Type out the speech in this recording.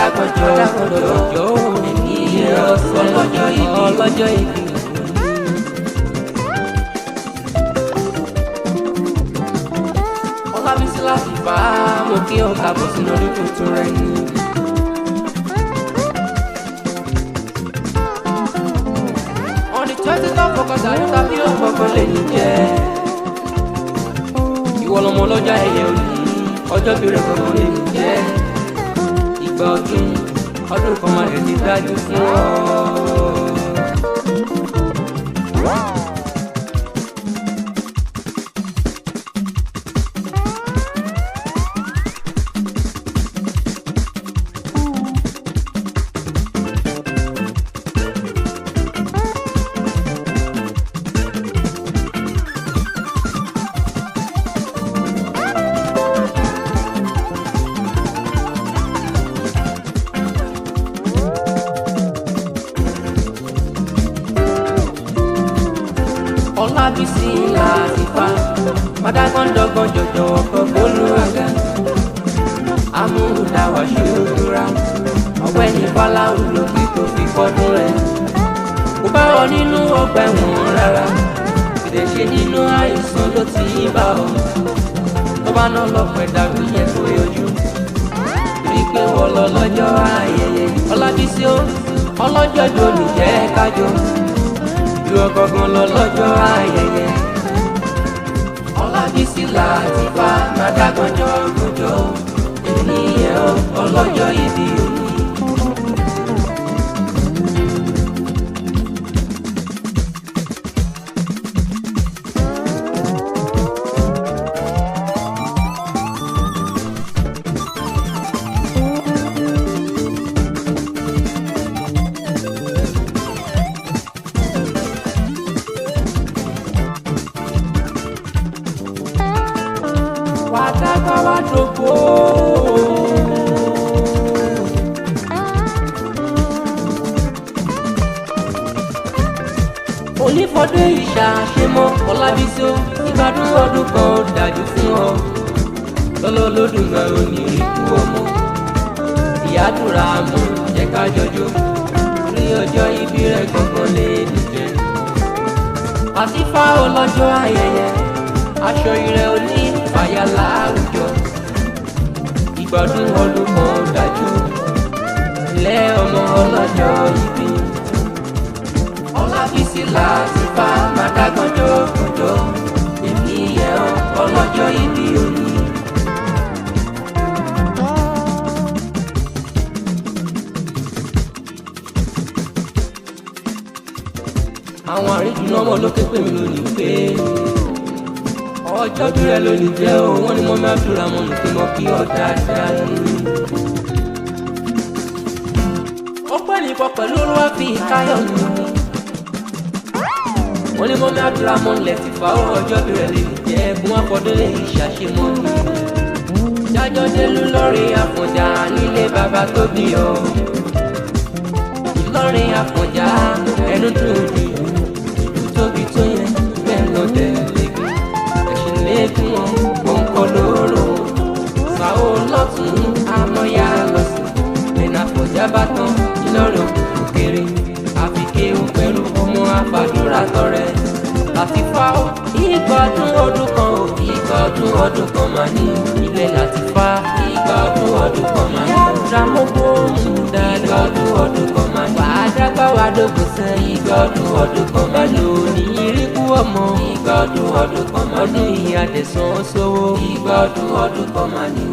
adágọ́jọ́ èmi ọlọ́jọ́ ìbí. Ọlábísí láti bá mo kí ọ̀gá bọ̀ sínú ọdún tuntun rẹ̀ ni. On the 20th of August àyíká bí ọ̀gbọ̀gbọ̀n lè ní jẹ́. Ìwọ lọmọ ọlọ́jọ́ ẹ̀yẹ òní ọjọ́ bí rẹ̀ gbọ̀ngàn lè ní jẹ́. Ìgbà ọdún kan máa lè ti dájú fún ọ. Ọlábísí láti fa Mádágọ́ndọ́gbọ́n jọjọ ọkọ̀ gbólúwàgà amúdáwà ṣòdúrà ọ̀gbẹ́ni Fáláhù lókè tó fi fọ́dún rẹ̀ kò bá ọ nínú ọgbà ẹ̀wọ̀n rárá ìdè ṣe nínú àìsàn ló ti bá ọ tó bá náà lọ́pọ̀ ẹ̀dá kò yẹ kó yọjú rí pé wọ́n lọ lọ́jọ́ ayẹyẹ Ọlábísí ó ọlọ́jọ́ jò ní jẹ́ kájọ ju ọgọgàn lọ lọ́jọ́ ayẹyẹ. Ọlábísí láti fa Mádágọ́jọ́ gbọjọ ènìyàn ọlọ́jọ́ ìbí òní. Wàdàgbà wà dògbò. Onífọdé ìṣàṣemọ Ọlábísí ó ìgbádùn ọdún kan dájú fún ọ. Lọ́lọ́lọ́dúnmọ̀ òní ikú ọmọ. Ìyádùrà mọ̀ jẹ́ ká jọjọ́. Rí ọjọ́ ìbí rẹ̀ gbọ̀ngàn lè dùjẹ́. Àti fá ọlọ́jọ́ ayẹyẹ. Aṣọ ìrẹ̀ òní fàyà láwùjọ. Ìgbádùn ọdún kan dájú. Ilé ọmọ ọlọ́jọ́ ìbí. Ọlábísí láti fa Mádágọ́jọ́ gbọjọ ènìyàn ọlọ́jọ́ ìbí òní. Àwọn àrídùn ọmọ lókè pè mí lónìí pé ọjọ́ bí rẹ̀ lónìí jẹ́ o wọ́n ní mọ́mí Abdulrahman pé mo kí ọ dáadáa ni. Ó pẹ́ nìkan pẹ̀lú olúwa fi káyọ̀ nù. Wọ́n ní mọ́mí Abdulrahman lẹ̀ ti fa ọjọ́ bí rẹ̀ lónìí jẹ́ fún akọ́dọ́lé ìṣàṣemọ́ ni. Jájọ́ délú lọ́rin Àfọ̀njá nílé bàbá tó bí ọ. Ìlọrin Àfọ̀njá ẹnu tó di ìlú tóbi tó yẹn bẹ́ẹ̀ lọ tẹ̀lé lẹ́kùn òǹkọ lóró sàó lọ́tún amọ̀yá lọ́sùn lẹ́nà Àfọ̀njá bá tán Ìlọrin òkèrè àfikẹ́ pẹ̀lú ọmọ àfàdúrà tọrẹ láti fa ó ìgbádùn ọdún kan ó ìgbádùn ọdún kan máa ní ilé láti fa ìgbádùn ọdún kan máa ní ìdámọ́gbó dáadáa ìgbádùn ọdún kan máa ní wàdágbà wàdógò sẹ́ ìgbádùn ọdún kan máa lò ní ìrìkú ọmọ ìgbádùn ọdún kan máa ní ọdún ìyá tẹ̀sán sówó ìgbádùn ọdún kan máa ní.